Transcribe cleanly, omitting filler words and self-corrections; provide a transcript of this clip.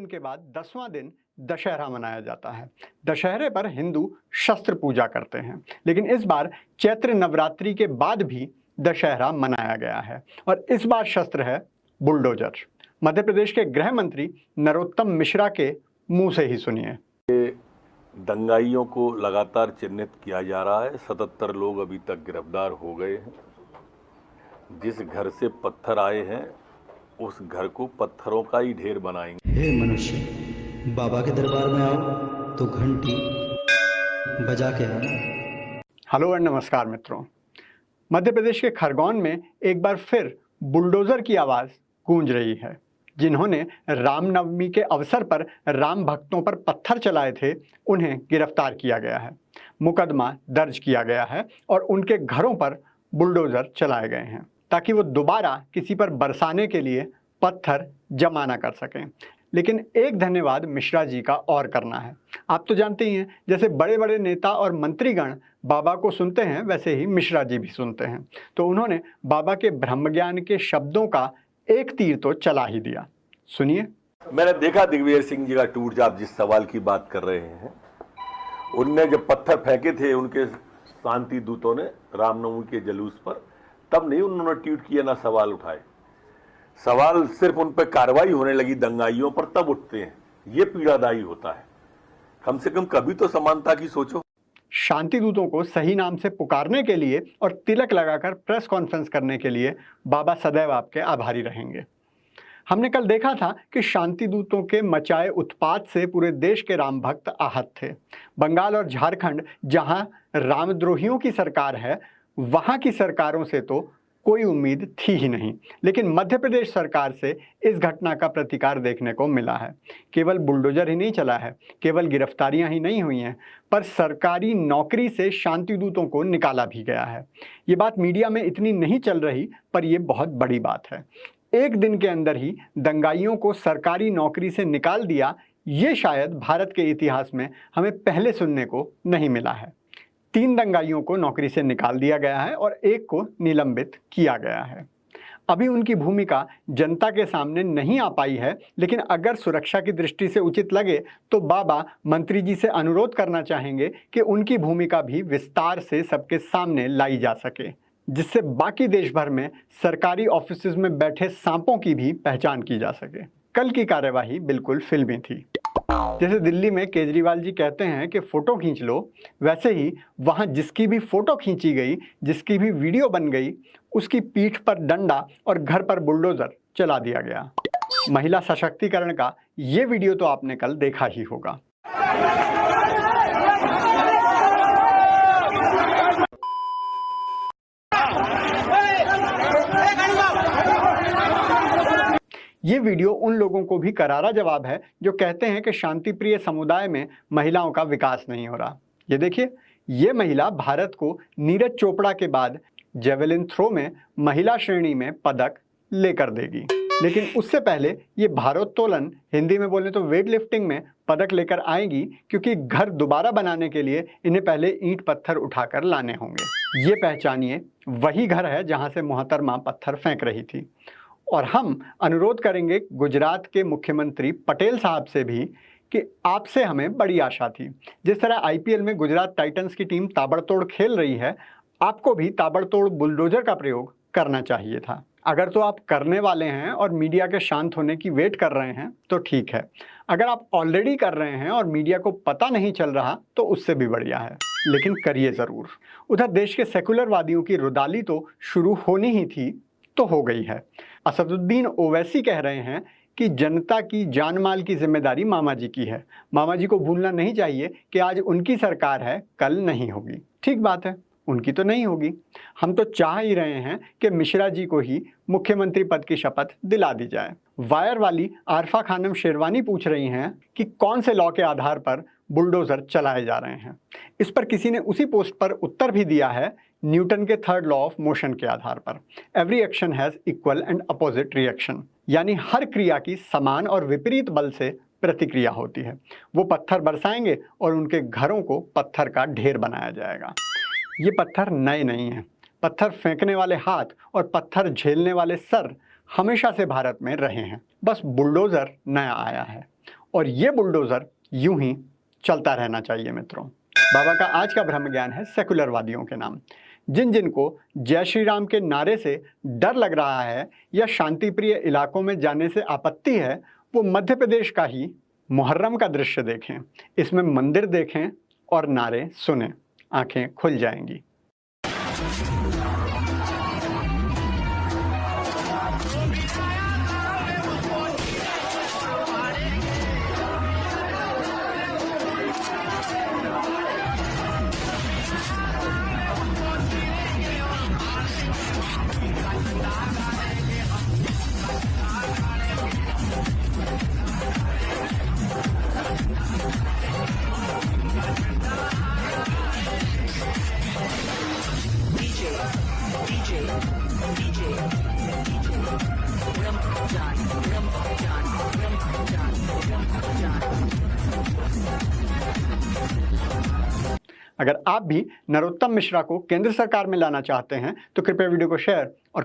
के बाद 10वां दिन दशहरा मनाया जाता है। दशहरे पर हिंदू शस्त्र पूजा करते हैं, लेकिन इस बार चैत्र नवरात्रि के बाद भी दशहरा मनाया गया है और इस बार शस्त्र है बुलडोजर। मध्य प्रदेश के गृह मंत्री नरोत्तम मिश्रा के मुंह से ही सुनिए। दंगाइयों को लगातार चिन्हित किया जा रहा है। 77 लोग अभी तक गिरफ्तार हो गए हैं। जिस घर से पत्थर आए हैं उस घर को पत्थरों का ही ढेर बनाएंगे। हे मनुष्य, बाबा के दरबार में आओ तो घंटी बजा के आना। हेलो और नमस्कार मित्रों। मध्य प्रदेश के खरगोन में एक बार फिर बुलडोजर की आवाज़ गूंज रही है। जिन्होंने रामनवमी के अवसर पर राम भक्तों पर पत्थर चलाए थे, उन्हें गिरफ्तार किया गया है, मुकदमा दर्ज किया गया है और उनके घरों पर बुलडोजर चलाए गए हैं ताकि वो दोबारा किसी पर बरसाने के लिए पत्थर जमा ना कर सकें। लेकिन एक धन्यवाद मिश्रा जी का और करना है। आप तो जानते ही हैं, जैसे बड़े बड़े नेता और मंत्रीगण बाबा को सुनते हैं, वैसे ही मिश्रा जी भी सुनते हैं। तो उन्होंने बाबा के ब्रह्मज्ञान के शब्दों का एक तीर तो चला ही दिया। सुनिए। मैंने देखा दिग्विजय सिंह जी का ट्वीट। आप जिस सवाल की बात कर रहे हैं, उनने जब पत्थर फेंके थे उनके शांति दूतों ने रामनवमी के जुलूस पर, तब नहीं उन्होंने ट्वीट किया ना सवाल उठाए। सवाल सिर्फ उन पर कार्रवाई होने लगी दंगाइयों पर, तब उठते हैं। ये पीड़ादायी होता है। कम से कम कभी तो समानता की सोचो। शांति दूतों को सही नाम से पुकारने के लिए और तिलक लगाकर प्रेस कॉन्फ्रेंस करने के लिए बाबा सदैव आपके आभारी रहेंगे। हमने कल देखा था कि शांति दूतों के मचाए उत्पात से पूरे देश के राम भक्त आहत थे। बंगाल और झारखंड, जहां रामद्रोहियों की सरकार है, वहां की सरकारों से तो कोई उम्मीद थी ही नहीं, लेकिन मध्य प्रदेश सरकार से इस घटना का प्रतिकार देखने को मिला है। केवल बुलडोजर ही नहीं चला है, केवल गिरफ्तारियां ही नहीं हुई हैं, पर सरकारी नौकरी से शांति दूतों को निकाला भी गया है। ये बात मीडिया में इतनी नहीं चल रही, पर यह बहुत बड़ी बात है। एक दिन के अंदर ही दंगाइयों को सरकारी नौकरी से निकाल दिया, ये शायद भारत के इतिहास में हमें पहले सुनने को नहीं मिला है। 3 दंगाइयों को नौकरी से निकाल दिया गया है और एक को निलंबित किया गया है। अभी उनकी भूमिका जनता के सामने नहीं आ पाई है, लेकिन अगर सुरक्षा की दृष्टि से उचित लगे तो बाबा मंत्री जी से अनुरोध करना चाहेंगे कि उनकी भूमिका भी विस्तार से सबके सामने लाई जा सके, जिससे बाकी देश भर में सरकारी ऑफिसेज में बैठे सांपों की भी पहचान की जा सके। कल की कार्यवाही बिल्कुल फिल्मी थी। जैसे दिल्ली में केजरीवाल जी कहते हैं कि फोटो खींच लो, वैसे ही वहां जिसकी भी फोटो खींची गई, जिसकी भी वीडियो बन गई, उसकी पीठ पर डंडा और घर पर बुलडोजर चला दिया गया। महिला सशक्तिकरण का ये वीडियो तो आपने कल देखा ही होगा। ये वीडियो उन लोगों को भी करारा जवाब है जो कहते हैं कि शांति प्रिय समुदाय में महिलाओं का विकास नहीं हो रहा। ये देखिए, ये महिला भारत को नीरज चोपड़ा के बाद जेवलिन थ्रो में महिला श्रेणी में पदक लेकर देगी, लेकिन उससे पहले ये भारोत्तोलन, हिंदी में बोले तो वेट लिफ्टिंग में पदक लेकर आएगी, क्योंकि घर दोबारा बनाने के लिए इन्हें पहले ईंट पत्थर उठाकर लाने होंगे। ये पहचानिए, वही घर है जहां से मोहतरमा पत्थर फेंक रही थी। और हम अनुरोध करेंगे गुजरात के मुख्यमंत्री पटेल साहब से भी कि आपसे हमें बड़ी आशा थी। जिस तरह आईपीएल में गुजरात टाइटंस की टीम ताबड़तोड़ खेल रही है, आपको भी ताबड़तोड़ बुलडोजर का प्रयोग करना चाहिए था। अगर तो आप करने वाले हैं और मीडिया के शांत होने की वेट कर रहे हैं तो ठीक है। अगर आप ऑलरेडी कर रहे हैं और मीडिया को पता नहीं चल रहा तो उससे भी बढ़िया है, लेकिन करिए ज़रूर। उधर देश के सेकुलरवादियों की रुदाली तो शुरू होनी ही थी, तो हो गई है। असदुद्दीन ओवैसी कह रहे हैं कि जनता की जान माल की जिम्मेदारी मामा जी की है। मामा जी को भूलना नहीं चाहिए कि आज उनकी सरकार है, कल नहीं होगी। ठीक बात है, उनकी तो नहीं होगी। हम तो चाह ही रहे हैं कि मिश्रा जी को ही मुख्यमंत्री पद की शपथ दिला दी जाए। वायर वाली आरफा खानम शेरवानी पूछ रही हैं कि कौन से लॉ के आधार पर बुलडोजर चलाए जा रहे हैं। इस पर किसी ने उसी पोस्ट पर उत्तर भी दिया है, न्यूटन के 3rd लॉ ऑफ मोशन के आधार पर। Every action has equal and opposite reaction, यानी हर क्रिया की समान और विपरीत बल से प्रतिक्रिया होती है। वो पत्थर बरसाएंगे और उनके घरों को पत्थर का ढेर बनाया जाएगा। ये पत्थर नए नहीं हैं। पत्थर फेंकने वाले हाथ और पत्थर झेलने वाले सर हमेशा से भारत में रहे हैं, बस बुलडोजर नया आया है। और ये बुलडोज़र यूं ही चलता रहना चाहिए मित्रों। बाबा का आज का ब्रह्म ज्ञान है सेकुलरवादियों के नाम। जिन जिन को जय श्री राम के नारे से डर लग रहा है या शांति प्रिय इलाकों में जाने से आपत्ति है, वो मध्य प्रदेश का ही मुहर्रम का दृश्य देखें, इसमें मंदिर देखें और नारे सुनें, आंखें खुल जाएंगी। अगर आप भी नरोत्तम मिश्रा को केंद्र सरकार में लाना चाहते हैं तो कृपया वीडियो को शेयर और